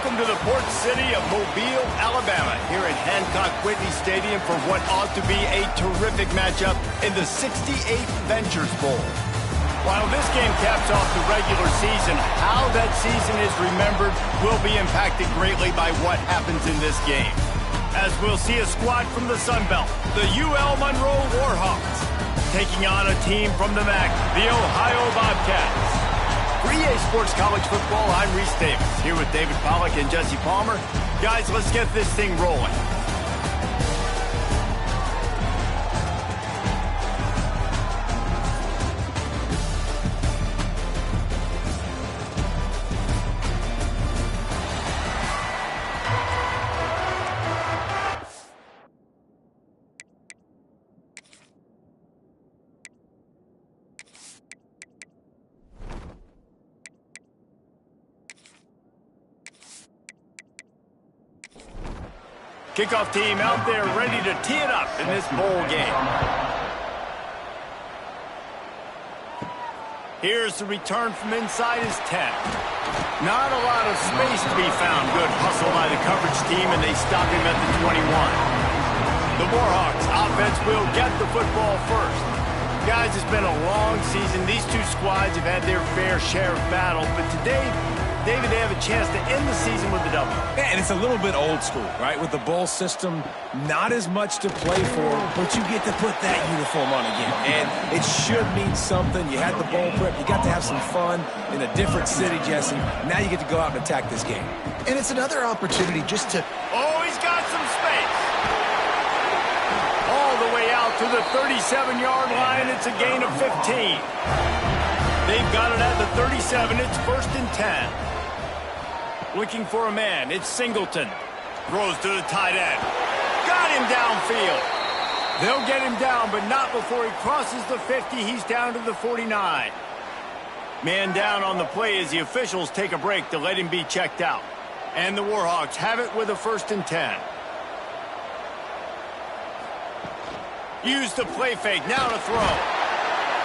Welcome to the port city of Mobile, Alabama, here at Hancock-Whitney Stadium for what ought to be a terrific matchup in the 68th Ventures Bowl. While this game caps off the regular season, how that season is remembered will be impacted greatly by what happens in this game. As we'll see a squad from the Sun Belt, the UL Monroe Warhawks, taking on a team from the MAC, the Ohio Bobcats. For EA Sports College Football, I'm Reese Davis, here with David Pollack and Jesse Palmer. Guys, let's get this thing rolling. Kickoff team out there ready to tee it up in this bowl game. Here's the return from inside his 10. Not a lot of space to be found. Good hustle by the coverage team, and they stop him at the 21. The Warhawks offense will get the football first. Guys, it's been a long season. These two squads have had their fair share of battles, but today, David, they have a chance to end the season with a W. And it's a little bit old school, right? With the bowl system, not as much to play for, but you get to put that uniform on again. And it should mean something. You had the bowl prep. You got to have some fun in a different city, Jesse. Now you get to go out and attack this game. And it's another opportunity just to... Oh, he's got some space. All the way out to the 37-yard line. It's a gain of 15. They've got it at the 37. It's 1st and 10. Looking for a man. It's Singleton. Throws to the tight end. Got him downfield. They'll get him down, but not before he crosses the 50. He's down to the 49. Man down on the play as the officials take a break to let him be checked out. And the Warhawks have it with a 1st and 10. Use the play fake. Now to throw.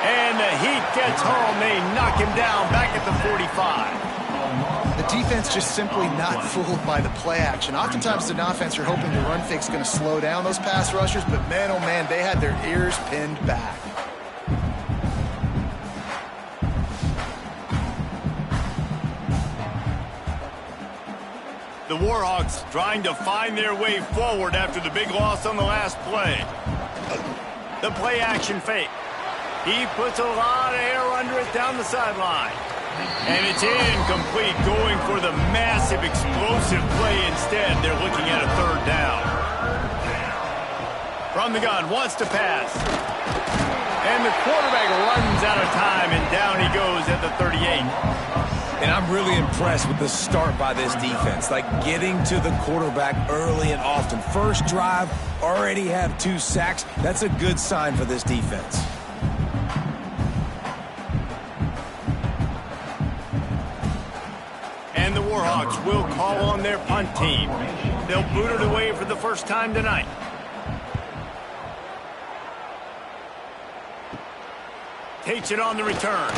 And the heat gets home. They knock him down back at the 45. The defense just simply not fooled by the play action. Oftentimes, an offense, you're hoping the run fake's going to slow down those pass rushers, but man, oh man, they had their ears pinned back. The Warhawks trying to find their way forward after the big loss on the last play. The play action fake. He puts a lot of air under it down the sideline. And it's incomplete, going for the massive explosive play instead. They're looking at a 3rd down. From the gun, wants to pass. And the quarterback runs out of time, and down he goes at the 38. And I'm really impressed with the start by this defense. Like getting to the quarterback early and often. First drive, already have 2 sacks. That's a good sign for this defense. And the Warhawks will call on their punt team. They'll boot it away for the first time tonight. Takes it on the return.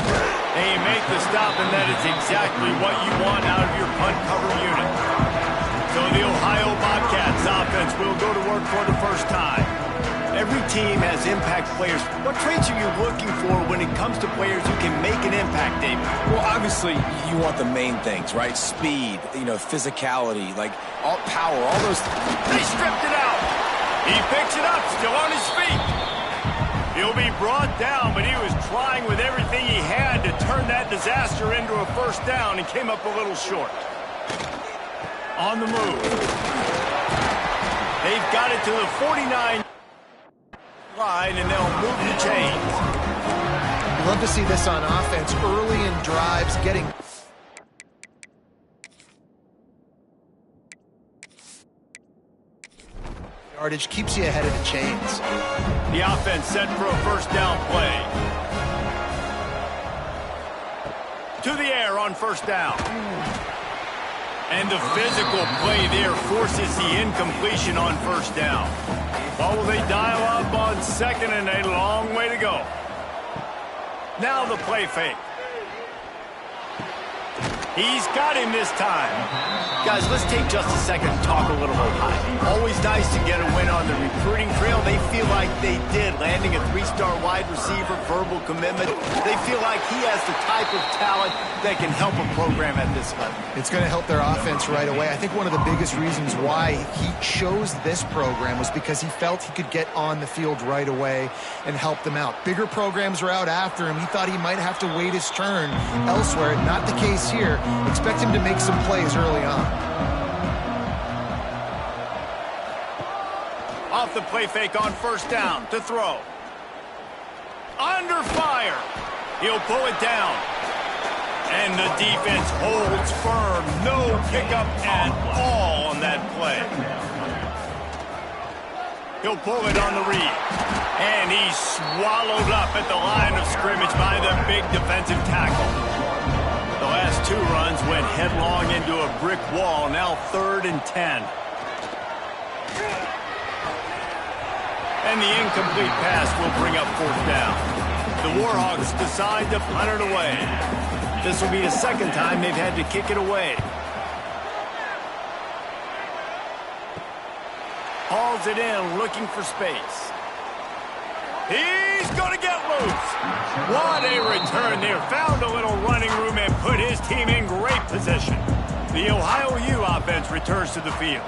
They make the stop, and that is exactly what you want out of your punt cover unit. So the Ohio Bobcats offense will go to work for the first time. Every team has impact players. What traits are you looking for when it comes to players who can make an impact, David? Well, obviously, you want the main things, right? Speed, physicality, like all power, all those. They stripped it out. He picks it up, still on his feet. He'll be brought down, but he was trying with everything he had to turn that disaster into a 1st down and came up a little short. On the move. They've got it to the 49 line, and they'll move the chains. Love to see this on offense early in drives, getting... Yardage keeps you ahead of the chains. The offense set for a 1st down play. To the air on 1st down. And the physical play there forces the incompletion on 1st down. Or will they dial up on 2nd and a long way to go? Now the play fake. He's got him this time. Guys, let's take just a second and talk a little bit high. Always nice to get a win on the recruiting trail. They feel like they did, landing a 3-star wide receiver, verbal commitment. They feel like he has the type of talent that can help a program at this level. It's going to help their offense right away. I think one of the biggest reasons why he chose this program was because he felt he could get on the field right away and help them out. Bigger programs are out after him. He thought he might have to wait his turn elsewhere. Not the case here. Expect him to make some plays early on. Off the play fake on first down to throw. Under fire. He'll pull it down. And the defense holds firm. No pickup at all on that play. He'll pull it on the read. And he's swallowed up at the line of scrimmage by the big defensive tackle. The last 2 runs went headlong into a brick wall. Now 3rd and 10. And the incomplete pass will bring up 4th down. The Warhawks decide to punt it away. This will be the 2nd time they've had to kick it away. Hauls it in, looking for space. He's going to get loose. What a return there. Found a little running room and put his team in great position. The Ohio U offense returns to the field.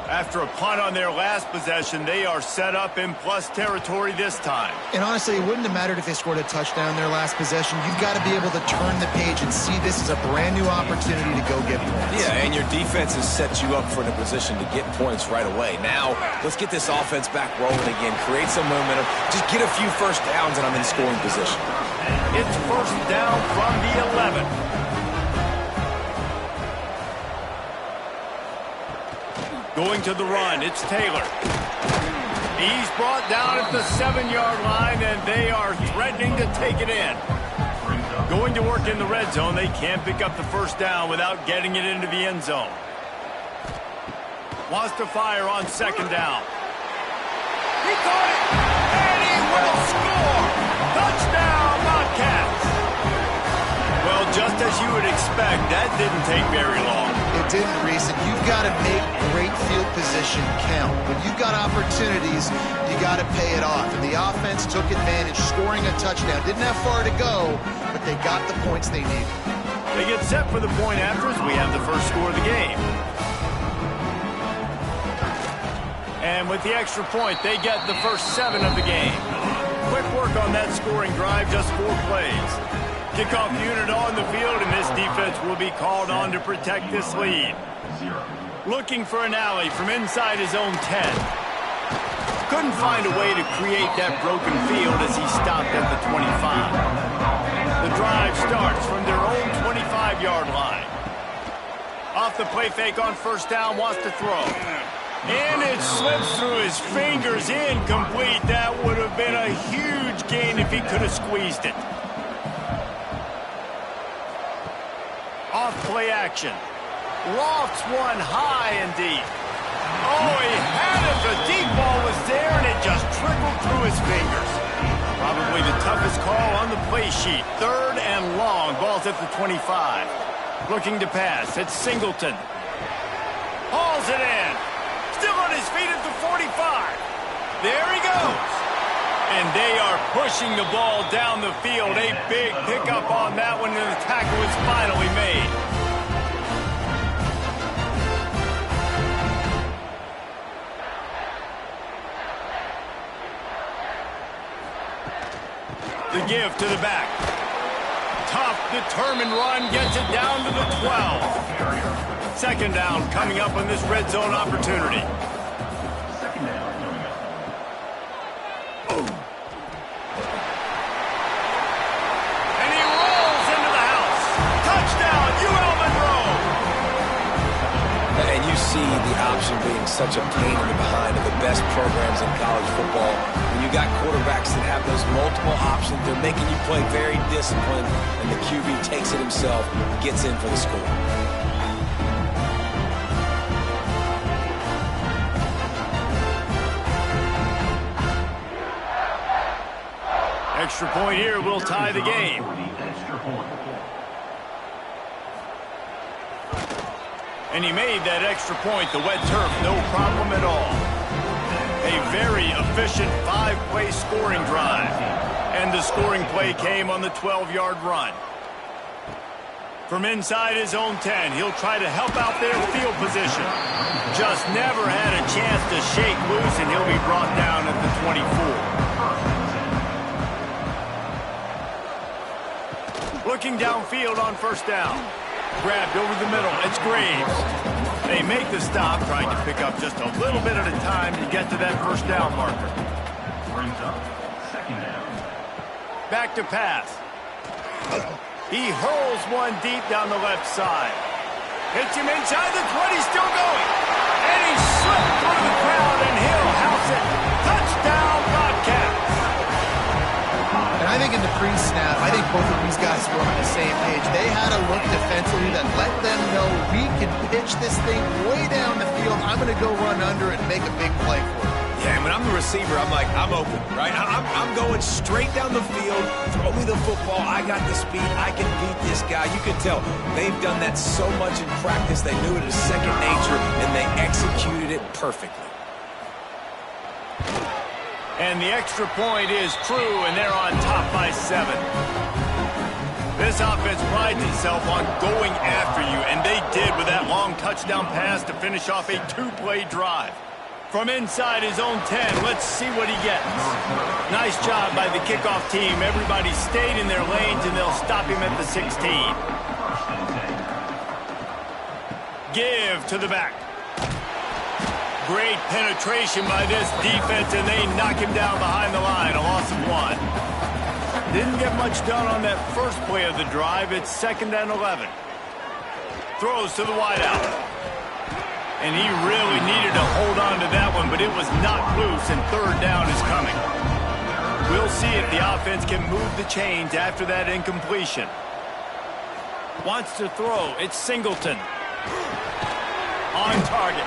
After a punt on their last possession, they are set up in plus territory this time. And honestly, it wouldn't have mattered if they scored a touchdown their last possession. You've got to be able to turn the page and see this as a brand new opportunity to go get points. Yeah, and your defense has set you up for the position to get points right away. Now, let's get this offense back rolling again, create some momentum, just get a few first downs, and I'm in scoring position. It's first down from the 11. Going to the run, it's Taylor. He's brought down at the 7-yard line, and they are threatening to take it in. Going to work in the red zone, they can't pick up the first down without getting it into the end zone. Wants to fire on 2nd down. He caught it, and he will score! Touchdown, Bobcats! Well, just as you would expect, that didn't take very long. It didn't, Reese, and you've got to make great field position count. When you've got opportunities, you got to pay it off. And the offense took advantage, scoring a touchdown. Didn't have far to go, but they got the points they needed. They get set for the point after as we have the first score of the game. And with the extra point, they get the first 7 of the game. Quick work on that scoring drive, just 4 plays. Kickoff unit on the field, and this defense will be called on to protect this lead. Looking for an alley from inside his own 10. Couldn't find a way to create that broken field as he stopped at the 25. The drive starts from their own 25-yard line. Off the play fake on first down, wants to throw. And it slips through his fingers, incomplete. That would have been a huge gain if he could have squeezed it. Off play action. Lofts one high and deep. Oh, he had it. The deep ball was there, and it just trickled through his fingers. Probably the toughest call on the play sheet. 3rd and long. Ball's at the 25. Looking to pass. It's Singleton. Hauls it in. Still on his feet at the 45. There he goes. And they are pushing the ball down the field. A big pickup on that one, and the tackle is finally made. The give to the back. Tough, determined run, gets it down to the 12. 2nd down coming up on this red zone opportunity. The option being such a pain in the behind of the best programs in college football. When you got quarterbacks that have those multiple options, they're making you play very disciplined, and the QB takes it himself, gets in for the score. Extra point here will tie the game. And he made that extra point, the wet turf, no problem at all. A very efficient 5-play scoring drive. And the scoring play came on the 12-yard run. From inside his own 10, he'll try to help out their field position. Just never had a chance to shake loose, and he'll be brought down at the 24. Looking downfield on first down. Grabbed over the middle. It's Graves. They make the stop, trying to pick up just a little bit at a time to get to that first down marker. Brings up second down. Back to pass. He hurls one deep down the left side. Hits him inside the 20, still going. And he slipped through the crowd, and he'll house it. Touchdown, Bobcats. And I think in the pre-snap, I think both of these guys were on the same page. They had a look defensively that let them know we can pitch this thing way down the field. I'm going to go run under it and make a big play for it. Yeah, and when I'm the receiver, I'm like, I'm open, right? I'm going straight down the field. Throw me the football. I got the speed. I can beat this guy. You can tell they've done that so much in practice. They knew it as second nature, and they executed it perfectly. And the extra point is true, and they're on top by 7. This offense prides itself on going after you, and they did with that long touchdown pass to finish off a 2-play drive. From inside his own 10, let's see what he gets. Nice job by the kickoff team. Everybody stayed in their lanes, and they'll stop him at the 16. Give to the back. Great penetration by this defense, and they knock him down behind the line. A loss of 1. Didn't get much done on that first play of the drive. It's 2nd and 11. Throws to the wideout. And he really needed to hold on to that one, but it was not loose, and 3rd down is coming. We'll see if the offense can move the chains after that incompletion. Wants to throw. It's Singleton. On target.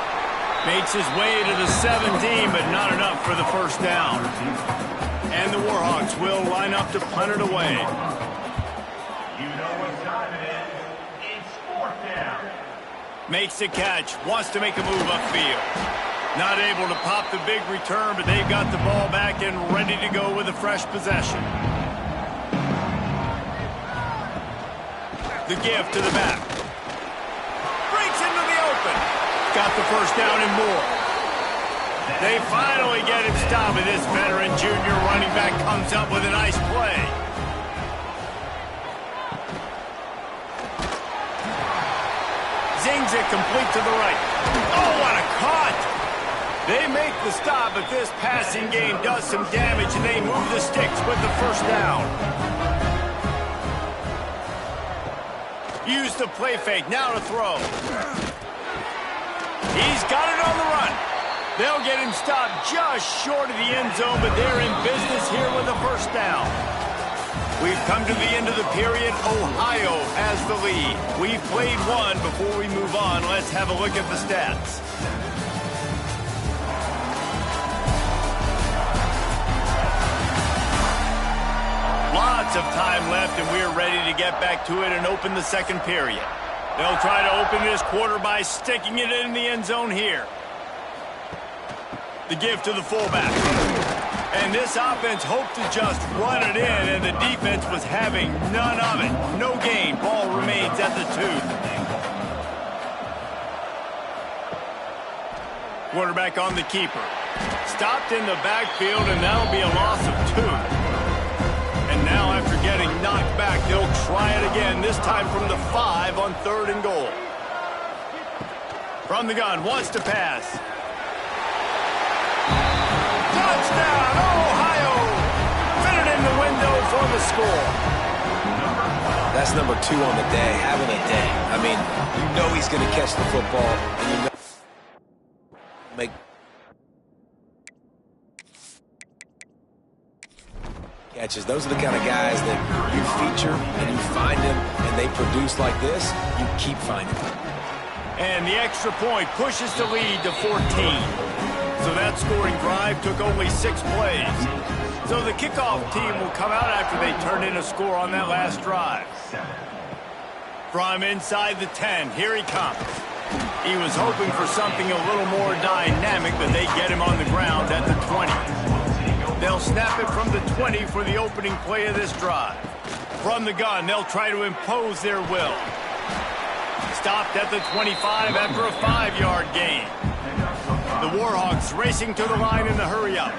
Makes his way to the 17, but not enough for the first down. And the Warhawks will line up to punt it away. You know what time it is. It's 4th down. Makes the catch. Wants to make a move upfield. Not able to pop the big return, but they've got the ball back and ready to go with a fresh possession. The give to the back. Breaks into the open. Got the first down and more. They finally get him stopped, and this veteran junior running back comes up with a nice play. Zings it complete to the right. Oh, what a cut! They make the stop, but this passing game does some damage, and they move the sticks with the first down. Use the play fake, now to throw. He's got it on the run. They'll get him stopped just short of the end zone, but they're in business here with a first down. We've come to the end of the period. Ohio has the lead. We've played one. Before we move on, let's have a look at the stats. Lots of time left, and we're ready to get back to it and open the second period. They'll try to open this quarter by sticking it in the end zone here. The give to the fullback. And this offense hoped to just run it in, and the defense was having none of it. No gain. Ball remains at the 2. Quarterback on the keeper. Stopped in the backfield, and that'll be a loss of 2. And now after getting knocked back, they'll try it again, this time from the 5 on 3rd and goal. From the gun, wants to pass. Touchdown, Ohio! Fit it in the window for the score. That's number 2 on the day, having a day. I mean, you know he's going to catch the football, and you know make catches. Those are the kind of guys that you feature and you find them, and they produce like this. You keep finding them. And the extra point pushes the lead to 14. So that scoring drive took only 6 plays. So the kickoff team will come out after they turn in a score on that last drive. From inside the 10, here he comes. He was hoping for something a little more dynamic, but they get him on the ground at the 20. They'll snap it from the 20 for the opening play of this drive. From the gun, they'll try to impose their will. Stopped at the 25 after a 5-yard gain. The Warhawks racing to the line in the hurry-up.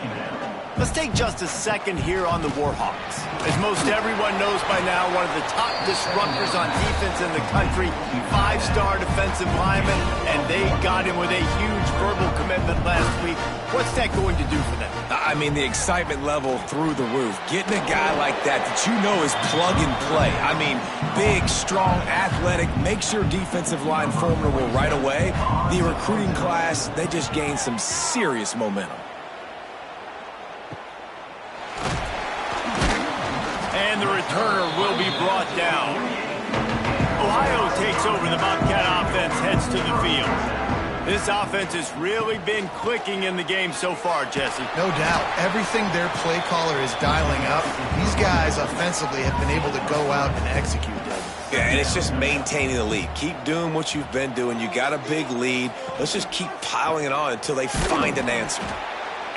Let's take just a second here on the Warhawks. As most everyone knows by now, one of the top disruptors on defense in the country, 5-star defensive lineman, and they got him with a huge verbal commitment last week. What's that going to do for them? I mean, the excitement level through the roof. Getting a guy like that you know is plug and play. I mean, big, strong, athletic, makes your defensive line formidable right away. The recruiting class, they just gained some serious momentum. And the returner will be brought down. Ohio takes over. The Bobcat offense heads to the field. This offense has really been clicking in the game so far, Jesse. No doubt. Everything their play caller is dialing up, these guys offensively have been able to go out and execute them. Yeah, and it's just maintaining the lead. Keep doing what you've been doing. You got a big lead. Let's just keep piling it on until they find an answer.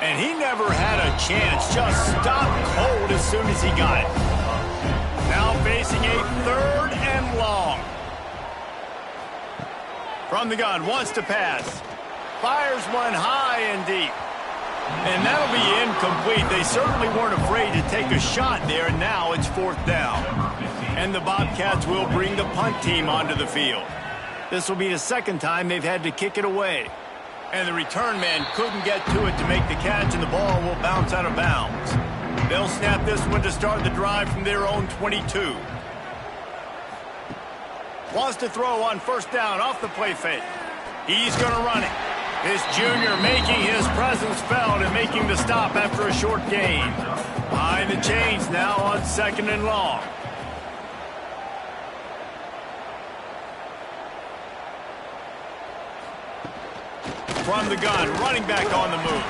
And he never had a chance. Just stopped cold as soon as he got it. Now facing a 3rd and long. From the gun, wants to pass. Fires one high and deep. And that'll be incomplete. They certainly weren't afraid to take a shot there, and now it's 4th down. And the Bobcats will bring the punt team onto the field. This will be the 2nd time they've had to kick it away. And the return man couldn't get to it to make the catch, and the ball will bounce out of bounds. They'll snap this one to start the drive from their own 22. Wants to throw on 1st down off the play fake. He's going to run it. This junior making his presence felt and making the stop after a short gain. Behind the chains now on 2nd and long. From the gun, running back on the move.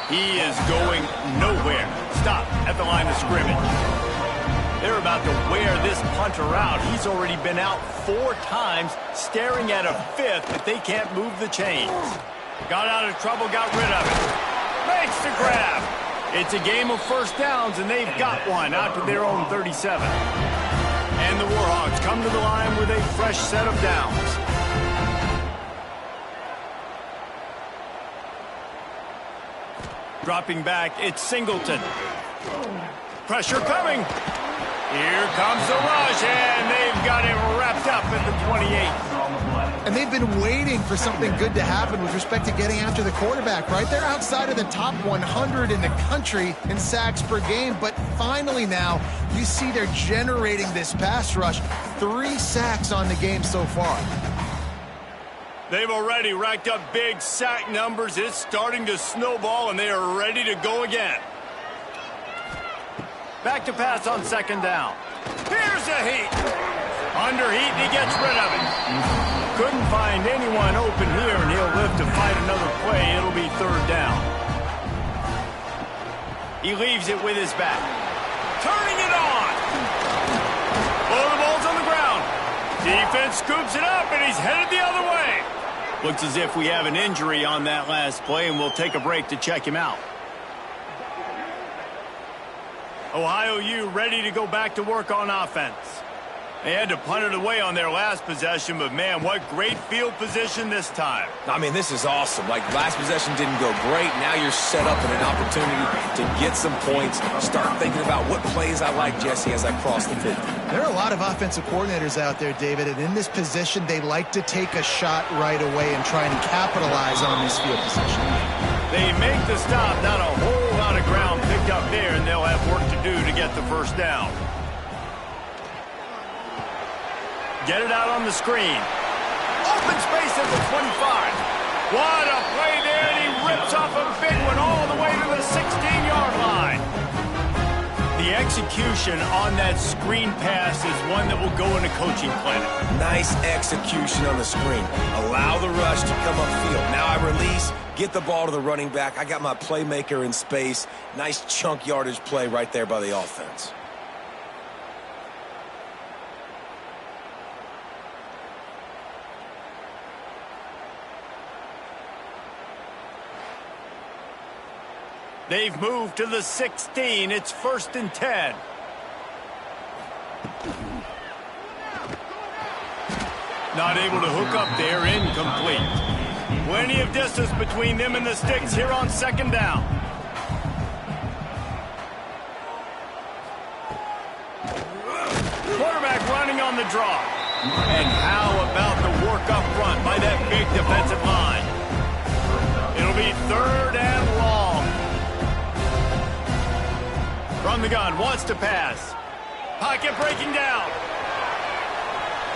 He is going nowhere. Stop at the line of scrimmage. They're about to wear this punter out. He's already been out 4 times, staring at a 5th, but they can't move the chains. Got out of trouble, got rid of it. Makes the grab. It's a game of 1st downs, and they've got one out to their own 37. And the Warhawks come to the line with a fresh set of downs. Dropping back, it's Singleton. Pressure coming. Here comes the rush, and they've got him wrapped up at the 28. And they've been waiting for something good to happen with respect to getting after the quarterback, right? They're outside of the top 100 in the country in sacks per game, but finally now you see they're generating this pass rush. 3 sacks on the game so far. They've already racked up big sack numbers. It's starting to snowball, and they are ready to go again. Back to pass on 2nd down. Here's a heat. Under heat, and he gets rid of it. Couldn't find anyone open here, and he'll live to fight another play. It'll be 3rd down. He leaves it with his back. Turning it on. Oh, the ball's on the ground. Defense scoops it up, and he's headed the other way. Looks as if we have an injury on that last play, and we'll take a break to check him out. Ohio U ready to go back to work on offense. They had to punt it away on their last possession, but man, what great field position this time. I mean, this is awesome. Like, last possession didn't go great. Now you're set up in an opportunity to get some points. Start thinking about what plays I like, Jesse, as I cross the 50. There are a lot of offensive coordinators out there, David, and in this position, they like to take a shot right away and try and capitalize on this field position. They make the stop, not a whole lot of ground picked up there, and they'll have work to do to get the 1st down. Get it out on the screen. Open space at the 25. What a play there, and he rips off a big one all the way to the 16-yard line. The execution on that screen pass is one that will go in a coaching clinic. Nice execution on the screen. Allow the rush to come upfield. Now I release, get the ball to the running back. I got my playmaker in space. Nice chunk yardage play right there by the offense. They've moved to the 16. It's 1st and 10. Not able to hook up there, incomplete. Plenty of distance between them and the sticks here on 2nd down. Quarterback running on the draw. And how about the work up front by that big defensive line? It'll be 3rd and long. From the gun, wants to pass. Pocket breaking down.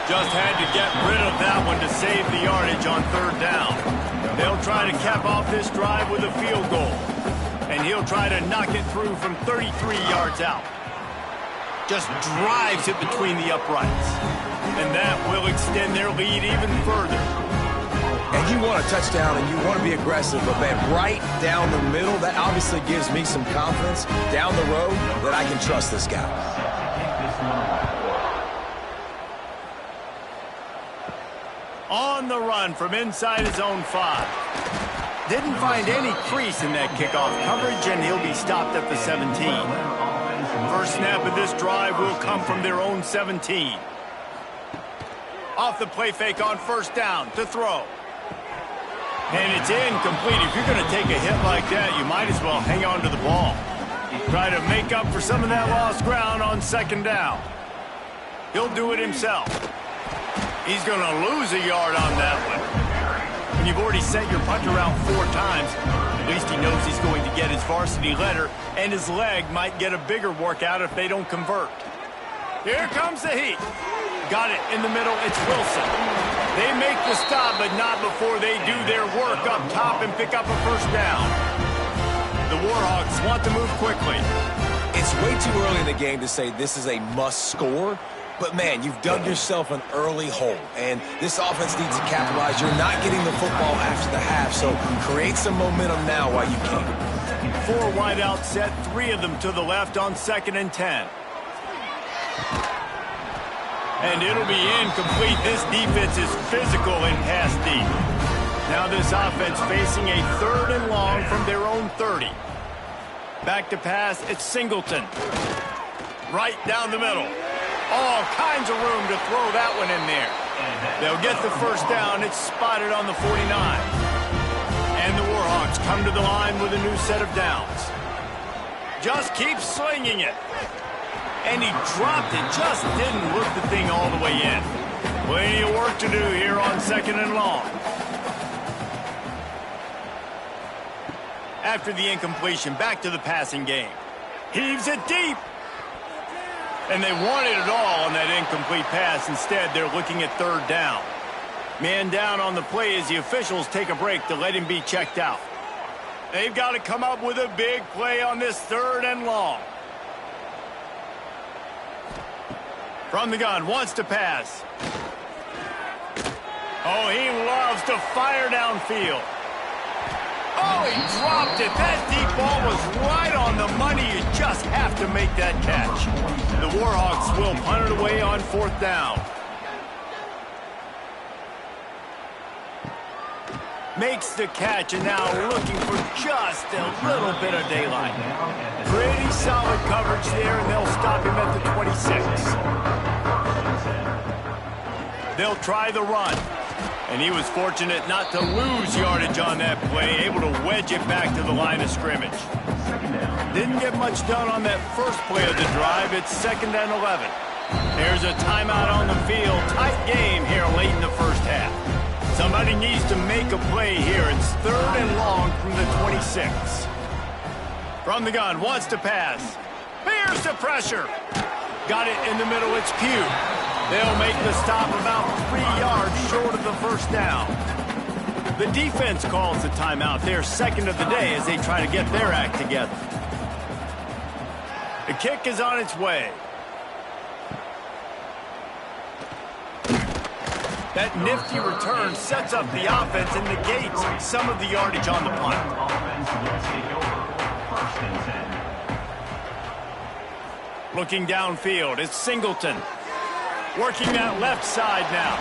Just had to get rid of that one to save the yardage on 3rd down. They'll try to cap off this drive with a field goal. And he'll try to knock it through from 33 yards out. Just drives it between the uprights. And that will extend their lead even further. And you want a touchdown and you want to be aggressive, but man, right down the middle, that obviously gives me some confidence down the road that I can trust this guy. On the run from inside his own 5. Didn't find any crease in that kickoff coverage, and he'll be stopped at the 17. First snap of this drive will come from their own 17. Off the play fake on 1st down to throw. And it's incomplete. If you're going to take a hit like that, you might as well hang on to the ball. Try to make up for some of that lost ground on 2nd down. He'll do it himself. He's going to lose a yard on that one. When you've already set your punter out 4 times, at least he knows he's going to get his varsity letter, and his leg might get a bigger workout if they don't convert. Here comes the heat. Got it in the middle. It's Wilson. They make the stop, but not before they do their work up top and pick up a 1st down. The Warhawks want to move quickly. It's way too early in the game to say this is a must score. But, man, you've dug yourself an early hole, and this offense needs to capitalize. You're not getting the football after the half, so create some momentum now while you can. 4 wide out set, 3 of them to the left on 2nd and 10. And it'll be incomplete. This defense is physical in pass deep. Now this offense facing a 3rd and long from their own 30. Back to pass, it's Singleton. Right down the middle. All kinds of room to throw that one in there. They'll get the 1st down. It's spotted on the 49. And the Warhawks come to the line with a new set of downs. Just keep slinging it. And he dropped it. Just didn't look the thing all the way in. Plenty of work to do here on 2nd and long. After the incompletion, back to the passing game. Heaves it deep. And they wanted it all on that incomplete pass. Instead, they're looking at 3rd down. Man down on the play as the officials take a break to let him be checked out. They've got to come up with a big play on this 3rd and long. From the gun, wants to pass. Oh, he loves to fire downfield. Oh, he dropped it. That deep ball was right on the money. You just have to make that catch. The Warhawks will punt it away on 4th down. Makes the catch, and now looking for just a little bit of daylight. Pretty solid coverage there, and they'll stop him at the 26. They'll try the run. And he was fortunate not to lose yardage on that play, able to wedge it back to the line of scrimmage. Didn't get much done on that first play of the drive. It's 2nd and 11. There's a timeout on the field. Tight game here late in the 1st half. Somebody needs to make a play here. It's 3rd and long from the 26. From the gun, wants to pass. Here's the pressure. Got it in the middle. It's Pugh. They'll make the stop about 3 yards short of the 1st down. The defense calls the timeout. They're 2nd of the day as they try to get their act together. The kick is on its way. That nifty return sets up the offense and negates some of the yardage on the punt. Looking downfield, it's Singleton. Working that left side now.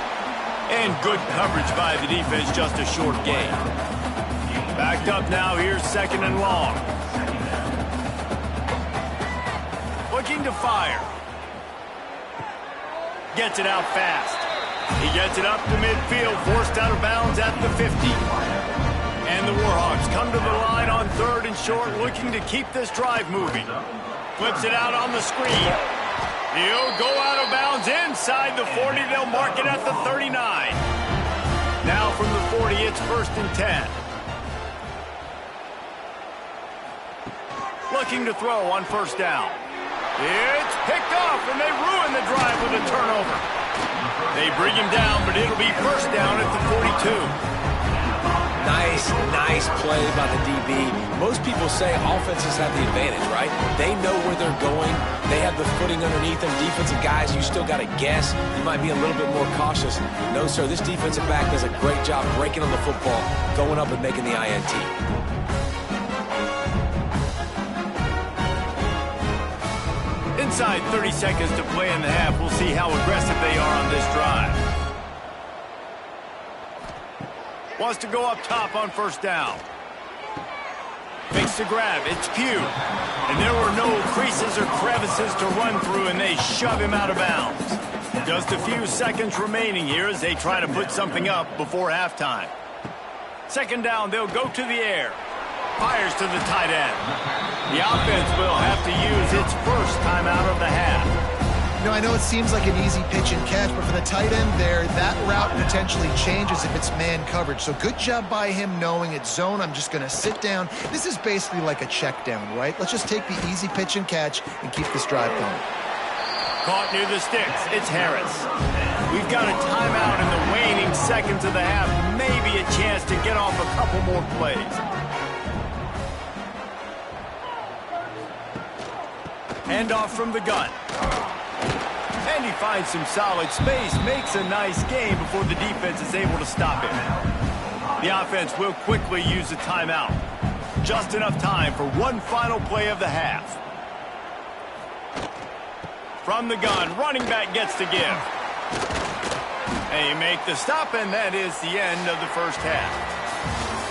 And good coverage by the defense, just a short gain. Backed up now, here's 2nd and long. looking to fire. Gets it out fast. He gets it up to midfield, forced out of bounds at the 50. And the Warhawks come to the line on 3rd and short, looking to keep this drive moving. Flips it out on the screen. He'll go out of bounds inside the 40. They'll mark it at the 39. Now from the 40, it's 1st and 10. Looking to throw on 1st down. It's picked off, and they ruin the drive with a turnover. They bring him down, but it'll be 1st down at the 42. Nice play by the DB. Most people say offenses have the advantage, right? They know where they're going. They have the footing underneath them. Defensive guys, you still got to guess. You might be a little bit more cautious. No, sir, this defensive back does a great job breaking on the football, going up and making the INT. Inside 30 seconds to play in the half. We'll see how aggressive they are on this drive. Wants to go up top on 1st down. Makes the grab. It's Pugh. And there were no creases or crevices to run through, and they shove him out of bounds. Just a few seconds remaining here as they try to put something up before halftime. 2nd down, they'll go to the air. Fires to the tight end. The offense will have to use its 1st timeout of the half. You know, I know it seems like an easy pitch and catch, but for the tight end there, that route potentially changes if it's man coverage. So good job by him knowing it's zone. I'm just going to sit down. This is basically like a check down, right? Let's just take the easy pitch and catch and keep this drive going. Caught near the sticks. It's Harris. We've got a timeout in the waning seconds of the half. Maybe a chance to get off a couple more plays. Handoff from the gun. And he finds some solid space, makes a nice game before the defense is able to stop him. The offense will quickly use a timeout. Just enough time for one final play of the half. From the gun, running back gets to give. They make the stop, and that is the end of the 1st half.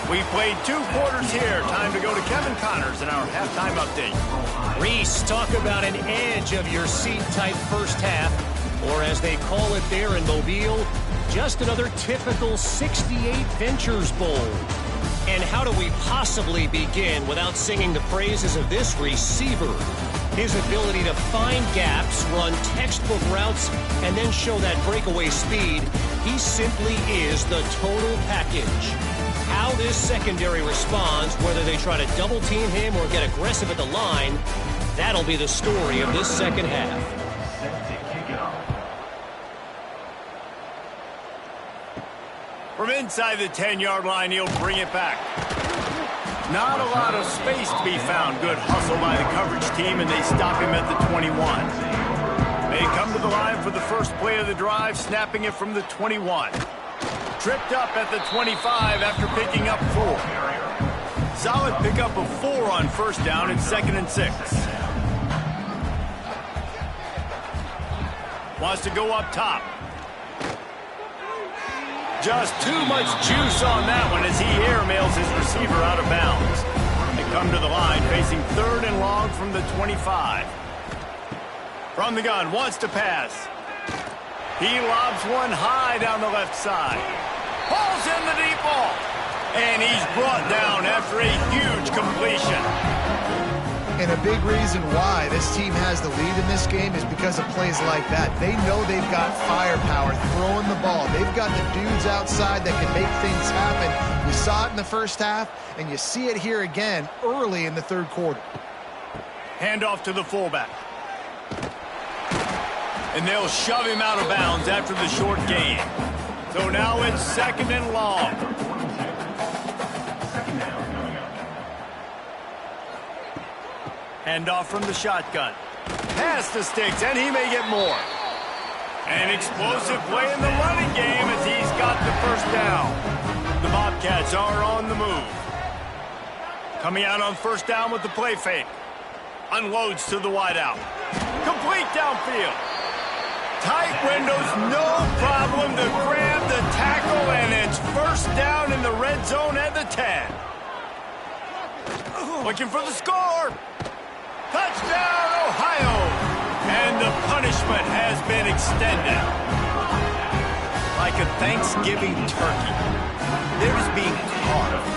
We played 2 quarters here. Time to go to Kevin Connors in our halftime update. Reese, talk about an edge of your seat type 1st half, or as they call it there in Mobile, just another typical 68 Ventures Bowl. And how do we possibly begin without singing the praises of this receiver? His ability to find gaps, run textbook routes, and then show that breakaway speed. He simply is the total package. How this secondary responds, whether they try to double team him or get aggressive at the line, that'll be the story of this 2nd half. From inside the 10-yard line, he'll bring it back. Not a lot of space to be found. Good hustle by the coverage team, and they stop him at the 21. They come to the line for the 1st play of the drive, snapping it from the 21. Tripped up at the 25 after picking up 4. Solid pickup of 4 on 1st down. It's 2nd and 6. Wants to go up top. Just too much juice on that one as he airmails his receiver out of bounds. They come to the line facing 3rd and long from the 25. From the gun, wants to pass. He lobs one high down the left side. Pulls in the deep ball. And he's brought down after a huge completion. And a big reason why this team has the lead in this game is because of plays like that. They know they've got firepower throwing the ball. They've got the dudes outside that can make things happen. We saw it in the 1st half, and you see it here again early in the 3rd quarter. Handoff to the fullback. And they'll shove him out of bounds after the short gain. So now it's 2nd and long. Handoff from the shotgun. Past the sticks, and he may get more. An explosive play in the running game as he's got the 1st down. The Bobcats are on the move. Coming out on 1st down with the play fake. Unloads to the wideout. Complete downfield. Tight windows, no problem to grab the tackle, and it's 1st down in the red zone at the 10. Looking for the score. Touchdown, Ohio! the punishment has been extended. Like a Thanksgiving turkey. They're just being carved.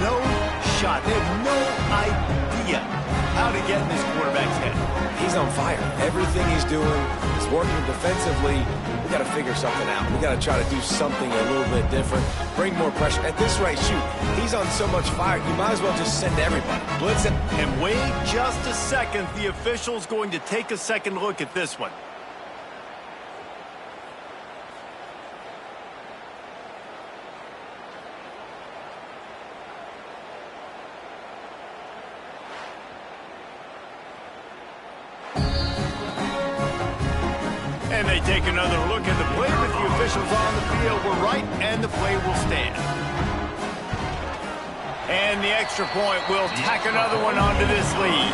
No shot. They have no idea how to get in this quarterback's head. He's on fire. Everything he's doing is working defensively. We got to figure something out. We got to try to do something a little bit different. Bring more pressure. At this rate, shoot, he's on so much fire, you might as well just send everybody. Blitz him. And wait just a second. The official's going to take a second look at this one. And they take another look at the play, but the officials on the field were right, and the play will stand. And the extra point will tack another one onto this lead.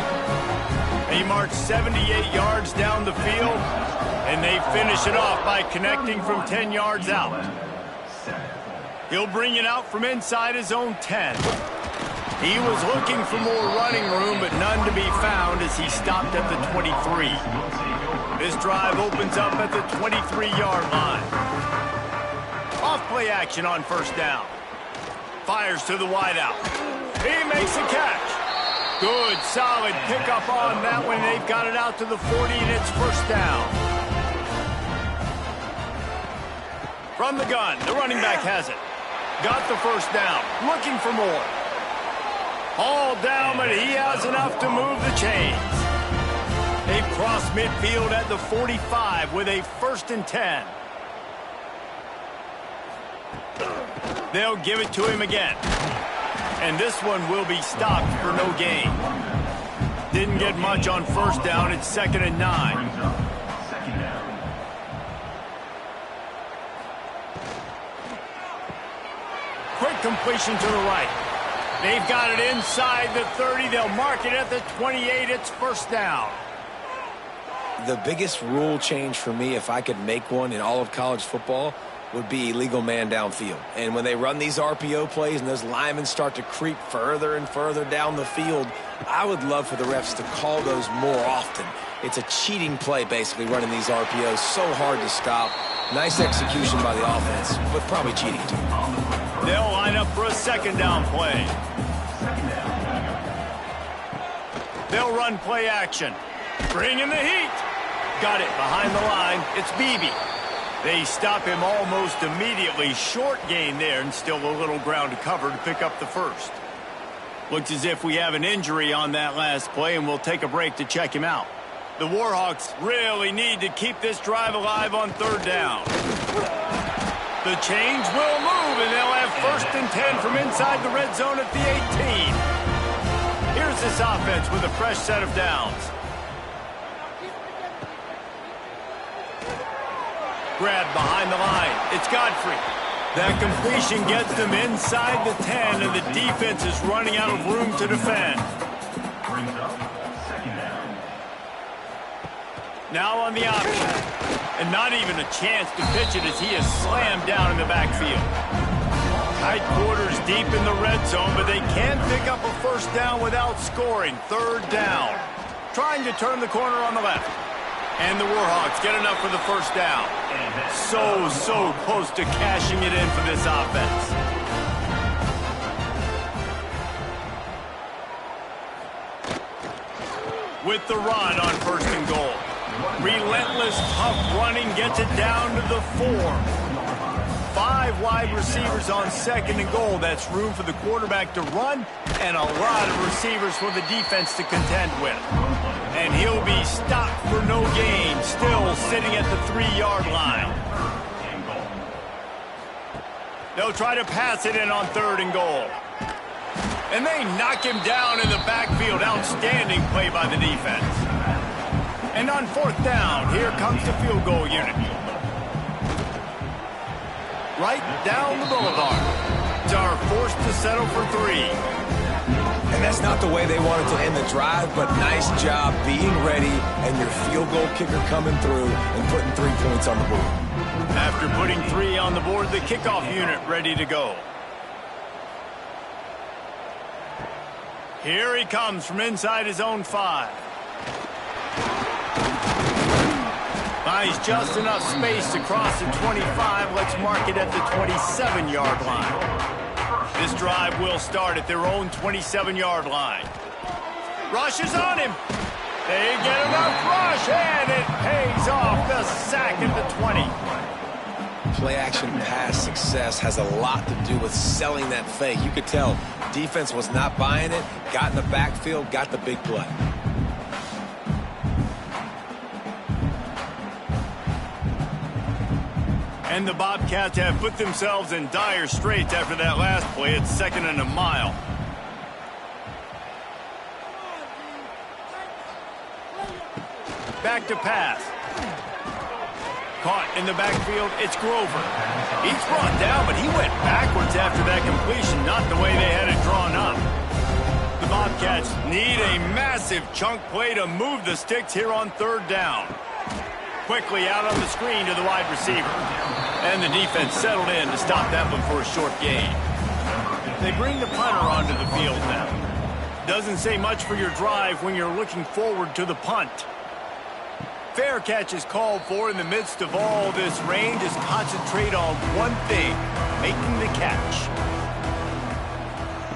They march 78 yards down the field, and they finish it off by connecting from 10 yards out. He'll bring it out from inside his own 10. He was looking for more running room, but none to be found as he stopped at the 23. This drive opens up at the 23-yard line. Off play action on first down. Fires to the wideout. He makes a catch. Good, solid pickup on that one. They've got it out to the 40, and it's first down. From the gun, the running back has it. Got the first down. Looking for more. All down, but he has enough to move the chains. They've crossed midfield at the 45 with a 1st and 10. They'll give it to him again. And this one will be stopped for no gain. Didn't get much on first down. It's 2nd and 9. Quick completion to the right. They've got it inside the 30. They'll mark it at the 28. It's first down. The biggest rule change for me, if I could make one in all of college football, would be illegal man downfield. And when they run these RPO plays and those linemen start to creep further and further down the field, I would love for the refs to call those more often. It's a cheating play, basically, running these RPOs. So hard to stop. Nice execution by the offense, but probably cheating too. They'll line up for a 2nd down play. They'll run play action. Bring in the heat. Got it behind the line. It's Beebe. They stop him almost immediately. Short gain there, and still a little ground to cover to pick up the first. Looks as if we have an injury on that last play, and we'll take a break to check him out. The Warhawks really need to keep this drive alive on 3rd down. The change will move, and they'll have 1st and 10 from inside the red zone at the 18. Here's this offense with a fresh set of downs. Grab behind the line. It's Godfrey. That completion gets them inside the 10, and the defense is running out of room to defend. Now on the option. And not even a chance to pitch it as he is slammed down in the backfield. Tight quarters deep in the red zone, but they can't pick up a first down without scoring. 3rd down. Trying to turn the corner on the left. And the Warhawks get enough for the first down. So close to cashing it in for this offense. With the run on 1st and goal. Relentless, tough running gets it down to the 4. 5 wide receivers on 2nd and goal. That's room for the quarterback to run and a lot of receivers for the defense to contend with. And he'll be stopped for no gain, still sitting at the 3-yard line. They'll try to pass it in on 3rd and goal. And they knock him down in the backfield. Outstanding play by the defense. And on 4th down, here comes the field goal unit. Right down the boulevard. Are forced to settle for 3. And that's not the way they wanted to end the drive, but nice job being ready and your field goal kicker coming through and putting 3 points on the board. After putting 3 on the board, the kickoff unit ready to go. Here he comes from inside his own 5. He's just enough space to cross the 25. Let's mark it at the 27-yard line. This drive will start at their own 27-yard line. Rush is on him. They get enough rush, and it pays off the sack at the 20. Play-action pass success has a lot to do with selling that fake. You could tell defense was not buying it, got in the backfield, got the big play. And the Bobcats have put themselves in dire straits after that last play. It's 2nd and a mile. Back to pass. Caught in the backfield, it's Grover. He's brought down, but he went backwards after that completion, not the way they had it drawn up. The Bobcats need a massive chunk play to move the sticks here on 3rd down. Quickly out on the screen to the wide receiver. And the defense settled in to stop that one for a short gain. They bring the punter onto the field now. Doesn't say much for your drive when you're looking forward to the punt. Fair catch is called for in the midst of all this rain. Just concentrate on one thing, making the catch.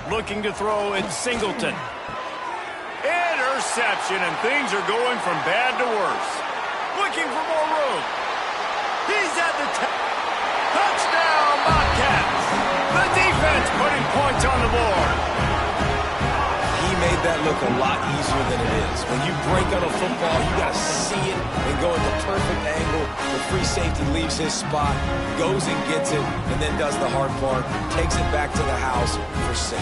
Looking to throw, it's Singleton. Interception, and things are going from bad to worse. Looking for more room. He's at the touchdown, Bobcats. The defense putting points on the board. He made that look a lot easier than it is. When you break on a football, you got to see it and go at the perfect angle. The free safety leaves his spot, goes and gets it, and then does the hard part, takes it back to the house for 6.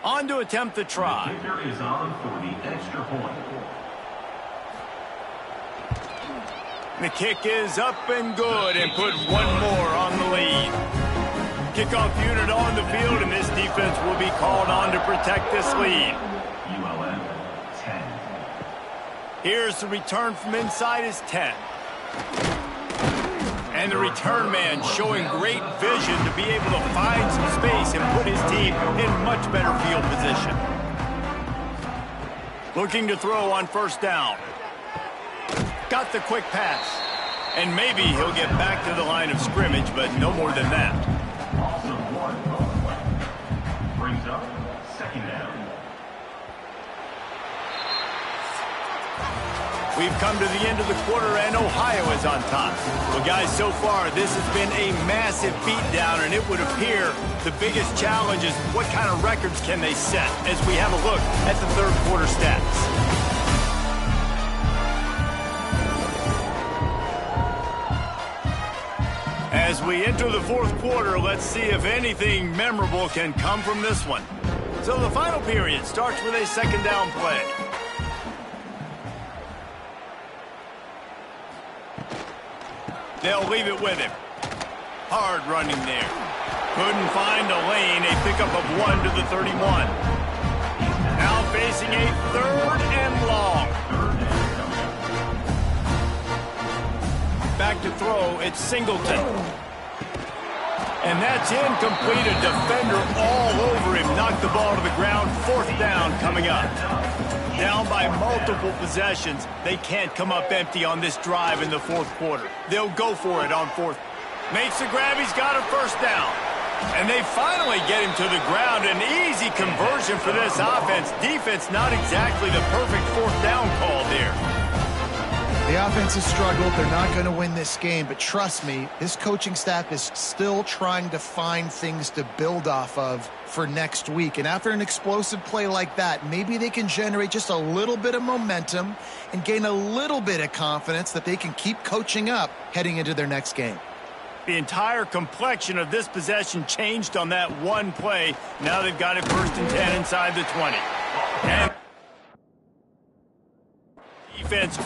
On to attempt the try. The kicker is on for the extra point. The kick is up and good and put one more on the lead. Kickoff unit on the field, and this defense will be called on to protect this lead. ULM 10. Here's the return from inside is 10. And the return man showing great vision to be able to find some space and put his team in much better field position. Looking to throw on 1st down. Got the quick pass. And maybe he'll get back to the line of scrimmage, but no more than that. Also 1 brings up 2nd down. We've come to the end of the quarter, and Ohio is on top. Well, guys, so far, this has been a massive beatdown, and it would appear the biggest challenge is what kind of records can they set as we have a look at the 3rd quarter stats. As we enter the 4th quarter, let's see if anything memorable can come from this one. So the final period starts with a 2nd down play. They'll leave it with him. Hard running there. Couldn't find a lane. A pickup of 1 to the 31. Now facing a 3rd and long. Back to throw, it's Singleton. And that's incomplete. A defender all over him. Knocked the ball to the ground. 4th down coming up. Down by multiple possessions. They can't come up empty on this drive in the 4th quarter. They'll go for it on 4th. Makes the grab. He's got a 1st down. And they finally get him to the ground. An easy conversion for this offense. Defense not exactly the perfect 4th down call there. The offense has struggled. They're not going to win this game, but trust me, this coaching staff is still trying to find things to build off of for next week. And after an explosive play like that, maybe they can generate just a little bit of momentum and gain a little bit of confidence that they can keep coaching up heading into their next game. The entire complexion of this possession changed on that one play. Now they've got it 1st and 10 inside the 20. And defense.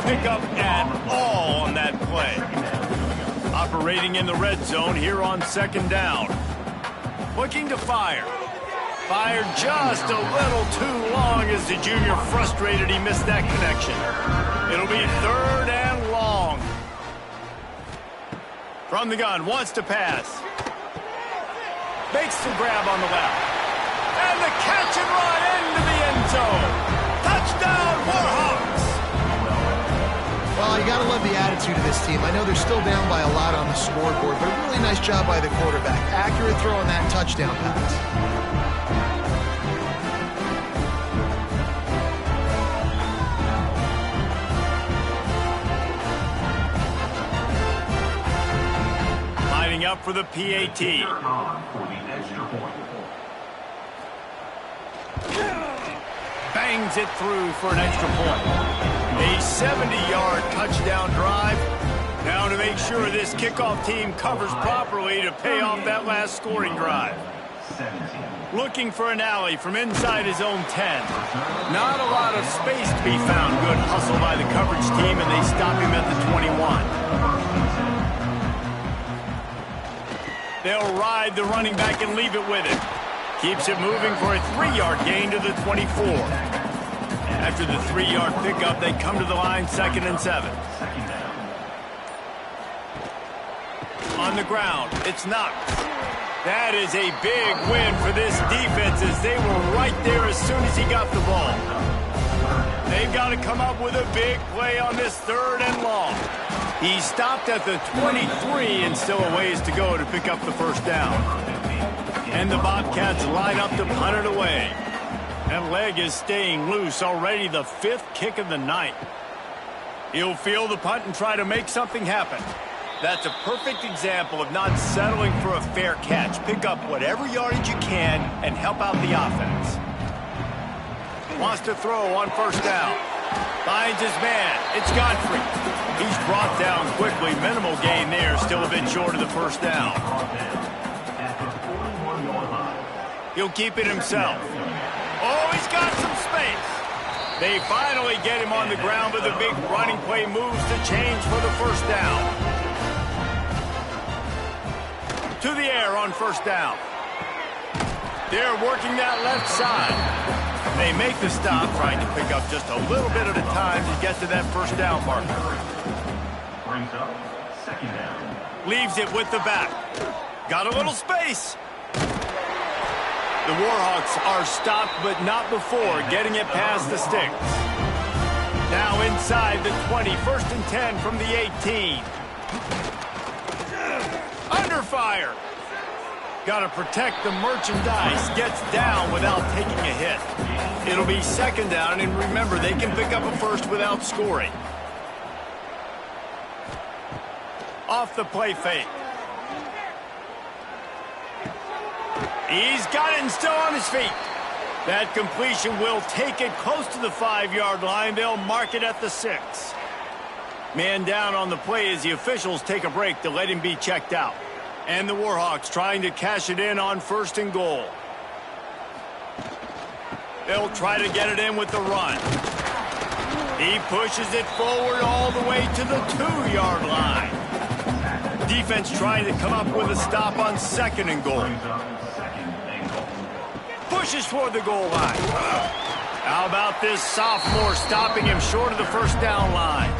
pick up at all on that play. Operating in the red zone here on second down. Looking to fire. Fired just a little too long as the junior frustrated he missed that connection. It'll be third and long. From the gun, wants to pass. Makes the grab on the left. And the catch and run into the end zone. Touchdown, Warhawks! Well, you got to love the attitude of this team. I know they're still down by a lot on the scoreboard, but a really nice job by the quarterback. Accurate throw on that touchdown pass. Up for the PAT. Bangs it through for an extra point. A 70-yard touchdown drive. Now to make sure this kickoff team covers properly to pay off that last scoring drive. Looking for an alley from inside his own 10. Not a lot of space to be found. Good hustle by the coverage team, and they stop him at the 21. They'll ride the running back and leave it with him. Keeps it moving for a 3-yard gain to the 24. After the 3-yard pickup, they come to the line, 2nd and 7. On the ground, it's Knox. That is a big win for this defense as they were right there as soon as he got the ball. They've got to come up with a big play on this 3rd and long. He stopped at the 23 and still a ways to go to pick up the first down. And the Bobcats line up to punt it away. That leg is staying loose, already the 5th kick of the night. He'll field the punt and try to make something happen. That's a perfect example of not settling for a fair catch. Pick up whatever yardage you can and help out the offense. Wants to throw on first down. Finds his man. It's Godfrey. He's brought down quickly. Minimal gain there. Still a bit short of the first down. He'll keep it himself. Oh, he's got some space. They finally get him on the ground, but the big running play moves to change for the first down. To the air on first down. They're working that left side. They make the stop, trying to pick up just a little bit at a time to get to that first down marker. Brings up 2nd down. Leaves it with the back. Got a little space. The Warhawks are stopped, but not before getting it past the sticks. Now inside the 20, 1st and 10 from the 18. Under fire. Got to protect the merchandise. Gets down without taking a hit. It'll be 2nd down, and remember, they can pick up a first without scoring. Off the play fake. He's got it and still on his feet. That completion will take it close to the 5-yard line. They'll mark it at the 6. Man down on the play as the officials take a break to let him be checked out. And the Warhawks trying to cash it in on 1st and goal. They'll try to get it in with the run. He pushes it forward all the way to the 2-yard line. Defense trying to come up with a stop on 2nd and goal. Pushes toward the goal line. How about this sophomore stopping him short of the first down line?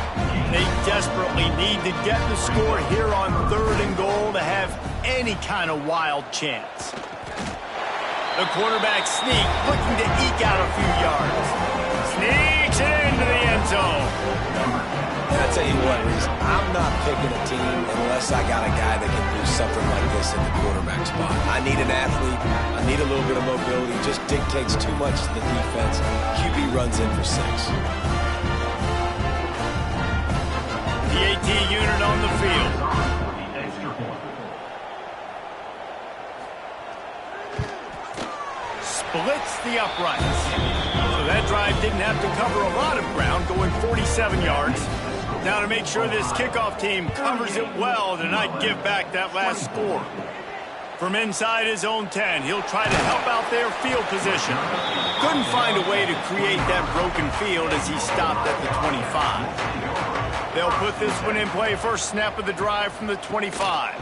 They desperately need to get the score here on 3rd and goal to have any kind of wild chance. The quarterback sneak, looking to eke out a few yards. Sneaks it into the end zone. And I tell you what, Reese, I'm not picking a team unless I got a guy that can do something like this in the quarterback spot. I need an athlete. I need a little bit of mobility. It just dictates too much to the defense. QB runs in for 6. The AT unit on the field. Splits the uprights. So that drive didn't have to cover a lot of ground, going 47 yards. Now to make sure this kickoff team covers it well to not give back that last score. From inside his own 10, he'll try to help out their field position. Couldn't find a way to create that broken field as he stopped at the 25. They'll put this one in play first snap of the drive from the 25.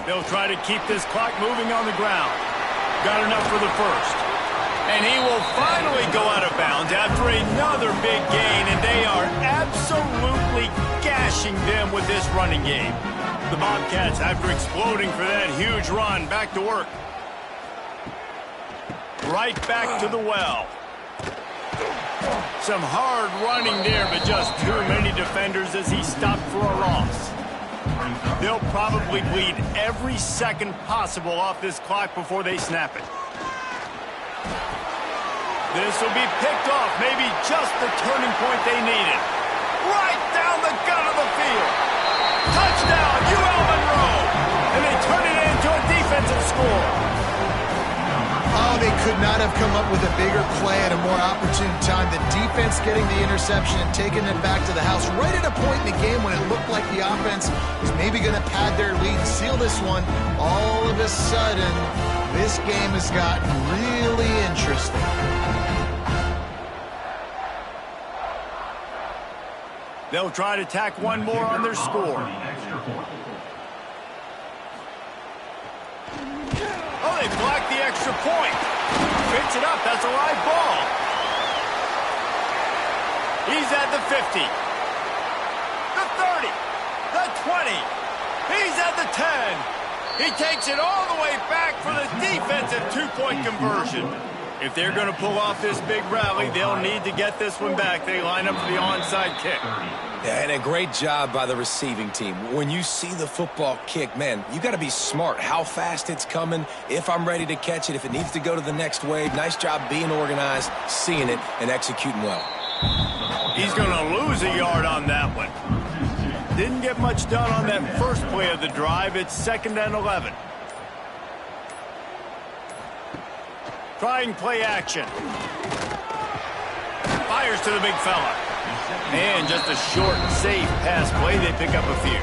They'll try to keep this clock moving on the ground. Got enough for the first. And he will finally go out of bounds after another big gain, and they are absolutely gashing them with this running game. The Bobcats, after exploding for that huge run, back to work. Right back to the well. Some hard running there, but just too many defenders as he stopped for a loss. They'll probably bleed every second possible off this clock before they snap it. This will be picked off, maybe just the turning point they needed. Right down the gut of the field. Touchdown, ULM, and they turn it into a defensive score. Oh, they could not have come up with a bigger play at a more opportune time. The defense getting the interception and taking it back to the house right at a point in the game when it looked like the offense was maybe going to pad their lead and seal this one. All of a sudden, this game has gotten really interesting. They'll try to tack one more on their score. Oh, they blocked the extra point. Picks it up. That's a live ball. He's at the 50. The 30. The 20. He's at the 10. He takes it all the way back for the defensive two-point conversion. If they're going to pull off this big rally, they'll need to get this one back. They line up for the onside kick. Yeah, and a great job by the receiving team. When you see the football kick, man, you got to be smart how fast it's coming, if I'm ready to catch it, if it needs to go to the next wave. Nice job being organized, seeing it, and executing well. He's going to lose a yard on that one. Didn't get much done on that first play of the drive. It's 2nd and 11. Trying play action. Fires to the big fella. And just a short, safe pass play. They pick up a few.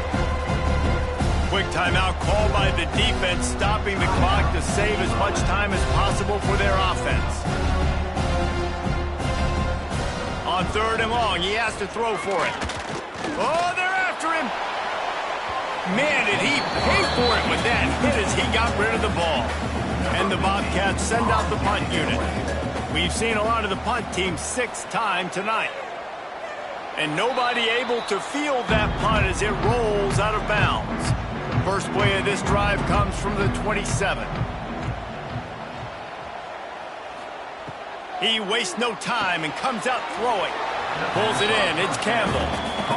Quick timeout called by the defense, stopping the clock to save as much time as possible for their offense. On 3rd and long, he has to throw for it. Oh, they're after him. Man, did he pay for it with that hit as he got rid of the ball. And the Bobcats send out the punt unit. We've seen a lot of the punt team 6 times tonight. And nobody able to field that punt as it rolls out of bounds. First play of this drive comes from the 27. He wastes no time and comes out throwing. Pulls it in. It's Campbell.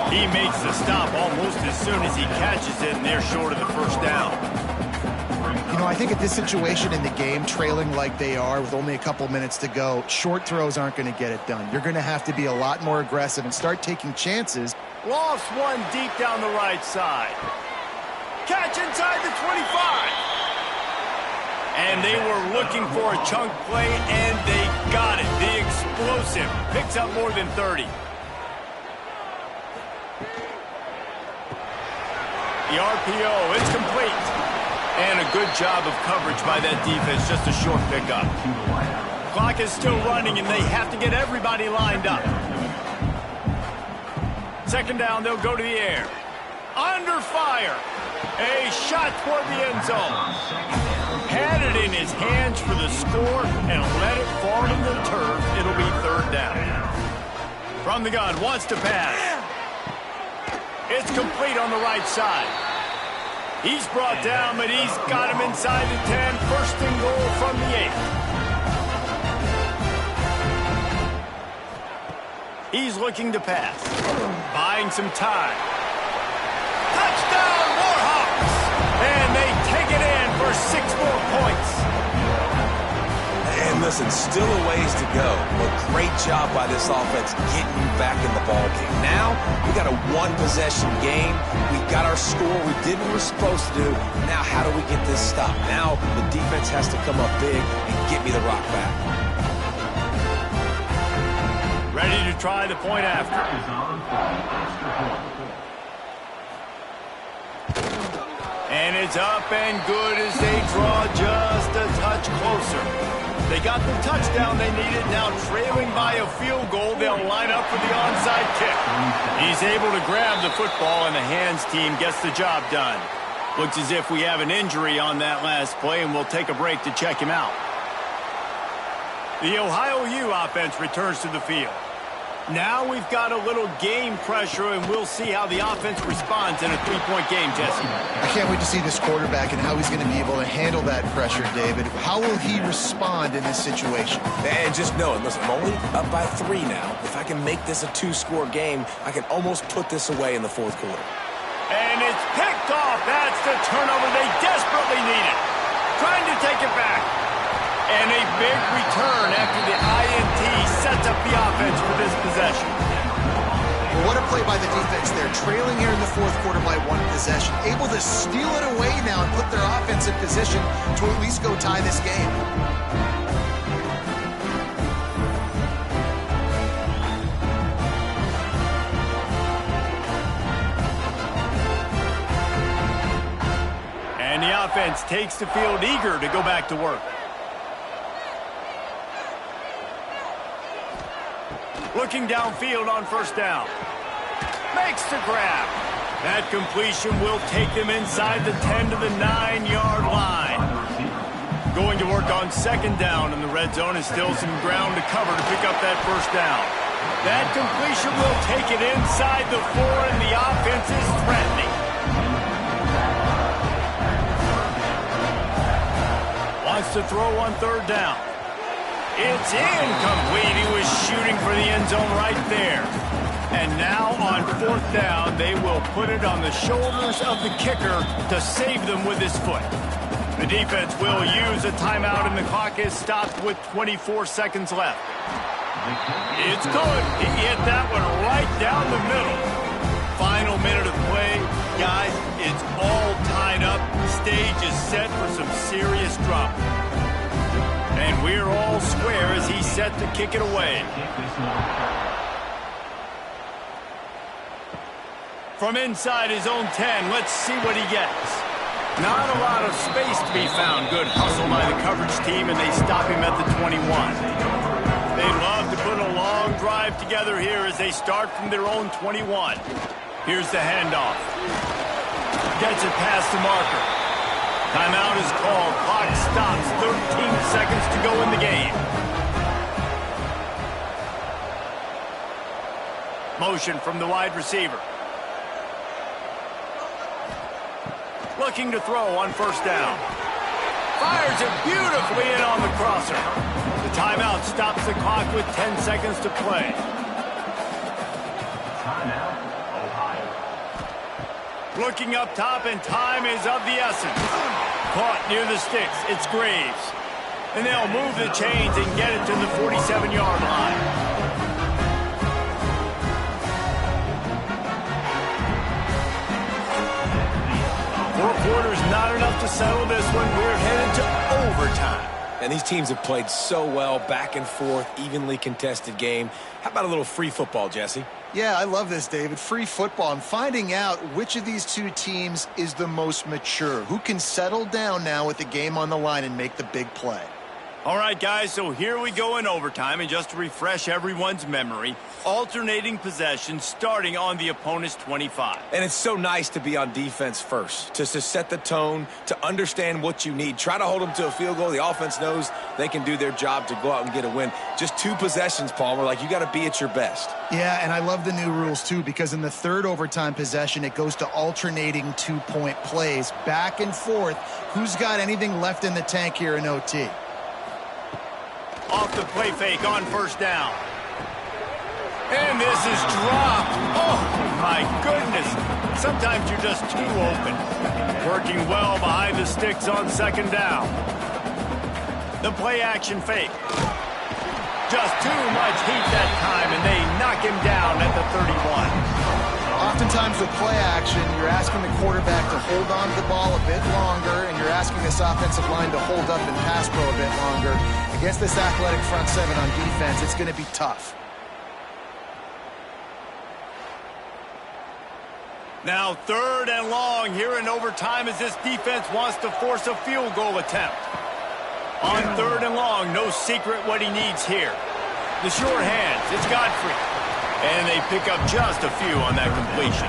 He makes the stop almost as soon as he catches it, and they're short of the first down. You know, I think at this situation in the game, trailing like they are with only a couple minutes to go, short throws aren't going to get it done. You're going to have to be a lot more aggressive and start taking chances. Lost one deep down the right side. Catch inside the 25. And they were looking for a chunk play, and they got it. The explosive picks up more than 30. The RPO, it's complete. And a good job of coverage by that defense, just a short pickup. Clock is still running, and they have to get everybody lined up. 2nd down, they'll go to the air. Under fire. A shot toward the end zone. Had it in his hands for the score and let it fall to the turf. It'll be 3rd down. From the gun, wants to pass. It's complete on the right side. He's brought down, but he's got him inside the 10. 1st and goal from the 8. He's looking to pass. Buying some time. Touchdown, Warhawks! And they take it in for 6 more points. And listen, still a ways to go, but great job by this offense getting back in the ball game. Now, we got a 1-possession game. We got our score. We did what we're supposed to do. Now, how do we get this stopped? Now, the defense has to come up big and get me the rock back. Ready to try the point after. And it's up and good as they draw just a touch closer. They got the touchdown they needed. Now trailing by a field goal, they'll line up for the onside kick. He's able to grab the football, and the hands team gets the job done. Looks as if we have an injury on that last play, and we'll take a break to check him out. The Ohio U offense returns to the field. Now we've got a little game pressure, and we'll see how the offense responds in a three-point game, Jesse. I can't wait to see this quarterback and how he's going to be able to handle that pressure, David. How will he respond in this situation? And just knowing, listen, I'm only up by 3 now. If I can make this a 2-score game, I can almost put this away in the fourth quarter. And it's picked off. That's the turnover they desperately needed. Trying to take it back. And a big return after the INT sets up the offense for this possession. Well, what a play by the defense there. Trailing here in the fourth quarter by 1 possession. Able to steal it away now and put their offense in position to at least go tie this game. And the offense takes the field eager to go back to work. Looking downfield on first down. Makes the grab. That completion will take them inside the 10 to the 9-yard line. Going to work on second down in the red zone, and still some ground to cover to pick up that first down. That completion will take it inside the 4, and the offense is threatening. Wants to throw on third down. It's incomplete. He was shooting for the end zone right there. And now on fourth down, they will put it on the shoulders of the kicker to save them with his foot. The defense will use a timeout, and the clock is stopped with 24 seconds left. It's good. He hit that one right down the middle. Final minute of play. Guys, it's all tied up. Stage is set for some serious drama. And we're all square as he's set to kick it away. From inside his own 10, let's see what he gets. Not a lot of space to be found. Good hustle by the coverage team, and they stop him at the 21. They love to put a long drive together here as they start from their own 21. Here's the handoff. Gets it past the marker. Timeout is called. Clock stops. 13 seconds to go in the game. Motion from the wide receiver. Looking to throw on first down. Fires it beautifully in on the crosser. The timeout stops the clock with 10 seconds to play. Timeout, Ohio. Looking up top, and time is of the essence. Caught near the sticks. It's Graves. And they'll move the chains and get it to the 47-yard line. Four quarters not enough to settle this one. We're headed to overtime. And these teams have played so well, back and forth, evenly contested game. How about a little free football, Jesse? Yeah, I love this, David. Free football. I'm finding out which of these two teams is the most mature. Who can settle down now with the game on the line and make the big play? All right, guys, so here we go in overtime, and just to refresh everyone's memory, alternating possessions starting on the opponent's 25. And it's so nice to be on defense first, to set the tone, to understand what you need. Try to hold them to a field goal. The offense knows they can do their job to go out and get a win. Just 2 possessions, Palmer, like you got to be at your best. Yeah, and I love the new rules, too, because in the third overtime possession, it goes to alternating 2-point plays, back and forth. Who's got anything left in the tank here in OT? Off the play fake on first down. And this is dropped. Oh, my goodness. Sometimes you're just too open. Working well behind the sticks on second down. The play action fake. Just too much heat that time, and they knock him down at the 31. Oftentimes with play action, you're asking the quarterback to hold on to the ball a bit longer, and you're asking this offensive line to hold up and pass pro a bit longer. Against this athletic front seven on defense, it's going to be tough. Now third and long here in overtime as this defense wants to force a field goal attempt. On 3rd and long, no secret what he needs here. The sure hands, it's Godfrey. And they pick up just a few on that completion.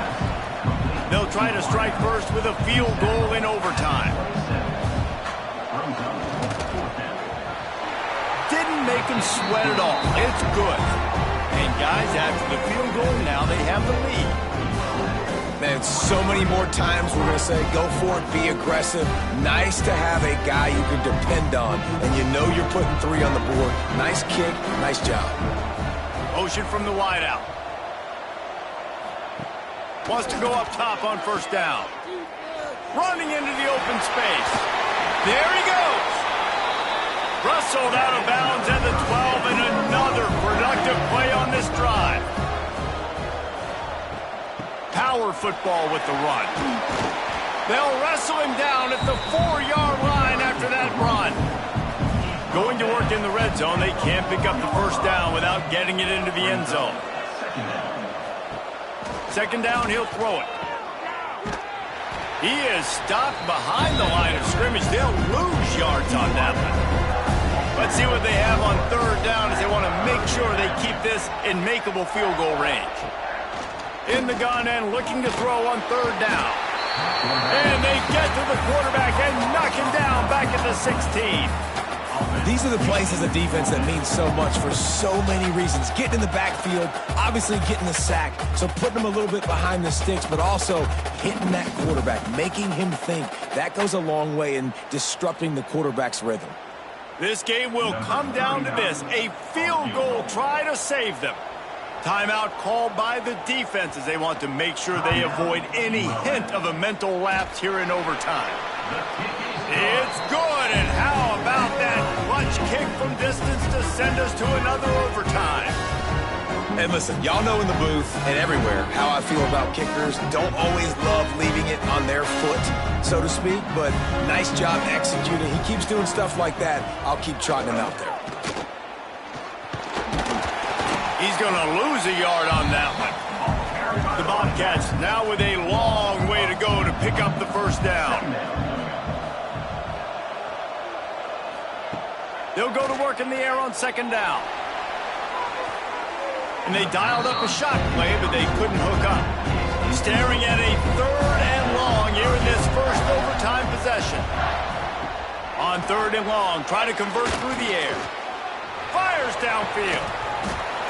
They'll try to strike first with a field goal in overtime. Didn't make him sweat at all. It's good. And guys, after the field goal, now they have the lead. Man, so many more times we're going to say, go for it, be aggressive. Nice to have a guy you can depend on, and you know you're putting 3 on the board. Nice kick, nice job. Motion from the wideout. Wants to go up top on first down. Running into the open space. There he goes. Rustled out of bounds at the 12, and another productive play on this drive. Power football with the run. They'll wrestle him down at the 4-yard line after that run. Going to work in the red zone, they can't pick up the first down without getting it into the end zone. Second down, he'll throw it. He is stopped behind the line of scrimmage. They'll lose yards on that one. Let's see what they have on third down as they want to make sure they keep this in makeable field goal range. In the gun and looking to throw on third down. And they get to the quarterback and knock him down back at the 16. These are the plays as a defense that mean so much for so many reasons. Getting in the backfield, obviously getting the sack, so putting him a little bit behind the sticks, but also hitting that quarterback, making him think. That goes a long way in disrupting the quarterback's rhythm. This game will come down to this, a field goal try to save them. Timeout called by the defense as they want to make sure they avoid any hint of a mental lapse here in overtime. It's good, and how about that clutch kick from distance to send us to another overtime? And listen, y'all know in the booth and everywhere how I feel about kickers. Don't always love leaving it on their foot, so to speak, but nice job executing. He keeps doing stuff like that. I'll keep trotting him out there. He's going to lose a yard on that one. The Bobcats now with a long way to go to pick up the first down. They'll go to work in the air on second down. And they dialed up a shot play, but they couldn't hook up. Staring at a third and long here in this first overtime possession. On third and long, try to convert through the air. Fires downfield.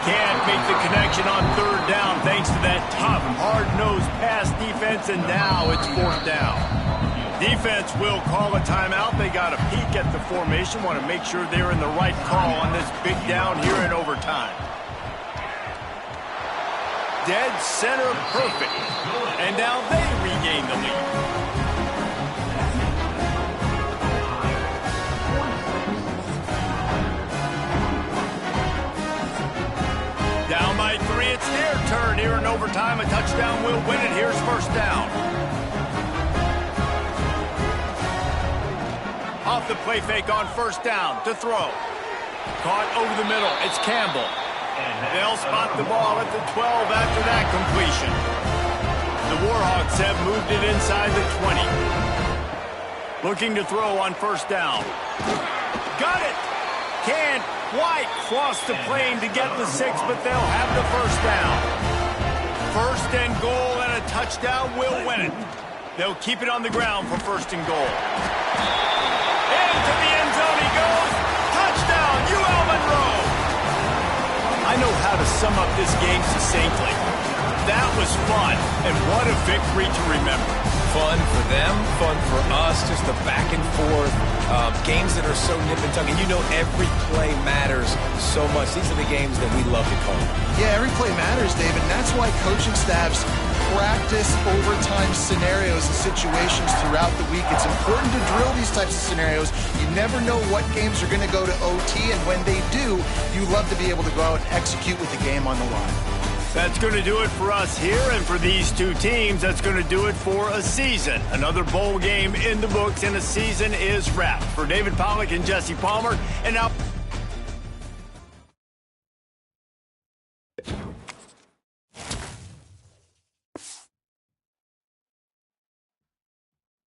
Can't make the connection on third down thanks to that tough, hard-nosed pass defense, and now it's fourth down. Defense will call a timeout. They got a peek at the formation, want to make sure they're in the right call on this big down here in overtime. Dead center perfect. And now they regain the lead. Down by 3, it's their turn here in overtime. A touchdown will win it. Here's first down. Off the play fake on first down to throw. Caught over the middle. It's Campbell. They'll spot the ball at the 12 after that completion. The Warhawks have moved it inside the 20. Looking to throw on first down. Got it! Can't quite cross the plane to get the 6, but they'll have the first down. First and goal, and a touchdown will win it. They'll keep it on the ground for first and goal. Into the end zone he goes. Touchdown, UL Monroe. I know how to sum up this game succinctly. That was fun, and what a victory to remember. Fun for them, fun for us, just the back and forth. Games that are so nip and tuck, and you know every play matters so much. These are the games that we love to call. Yeah, every play matters, David, and that's why coaching staffs practice overtime scenarios and situations throughout the week. It's important to drill these types of scenarios. You never know what games are going to go to OT, and when they do, you love to be able to go out and execute with the game on the line. That's going to do it for us here, and for these two teams, that's going to do it for a season. Another bowl game in the books, and a season is wrapped. For David Pollack and Jesse Palmer, and now